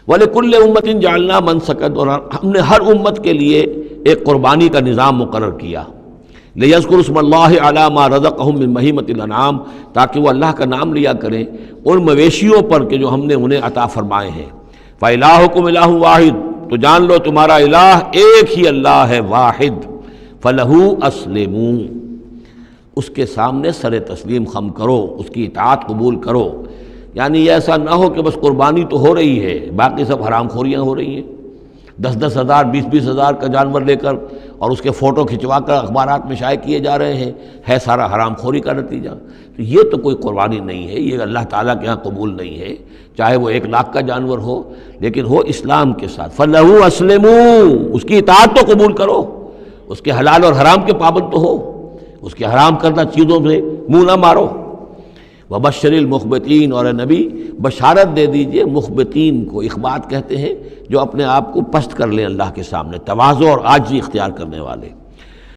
وَلِكُلِّ أُمَّةٍ جَعَلْنَا مَنسَكًا، اور ہم نے ہر امت کے لیے ایک قربانی کا نظام مقرر کیا، لِيَذْكُرُوا اسْمَ اللَّهِ عَلَىٰ مَا رَزَقَهُم مِّن بَهِيمَةِ الْأَنْعَامِ، تاکہ وہ اللہ کا نام لیا کریں ان مویشیوں پر کہ جو ہم نے انہیں عطا فرمائے ہیں۔ فَإِلَٰهُكُمْ إِلَٰهٌ وَاحِدٌ، تو جان لو تمہارا الہ ایک ہی اللہ ہے، واحد۔ فَلَهُ أَسْلِمُوا، اس کے سامنے سر تسلیم خم کرو، اس کی اطاعت قبول کرو۔ یعنی یہ ایسا نہ ہو کہ بس قربانی تو ہو رہی ہے، باقی سب حرام خوریاں ہو رہی ہیں، 10-10 ہزار 20-20 ہزار کا جانور لے کر اور اس کے فوٹو کھنچوا کر اخبارات میں شائع کیے جا رہے ہیں، ہے سارا حرام خوری کا نتیجہ۔ تو یہ تو کوئی قربانی نہیں ہے، یہ اللہ تعالیٰ کے ہاں قبول نہیں ہے، چاہے وہ 1 لاکھ کا جانور ہو، لیکن ہو اسلام کے ساتھ۔ فَلَهُ أَسْلِمُوا، اس کی اطاعت تو قبول کرو، اس کے حلال اور حرام کے پابند تو ہو، اس کے حرام کردہ چیزوں سے منہ نہ مارو۔ وَبَشِّرِ الْمُخْبِتِينَ، اور اے نبی بشارت دے دیجئے مخبتین کو، اخبات کہتے ہیں جو اپنے آپ کو پست کر لیں اللہ کے سامنے، تواضع اور عاجزی اختیار کرنے والے۔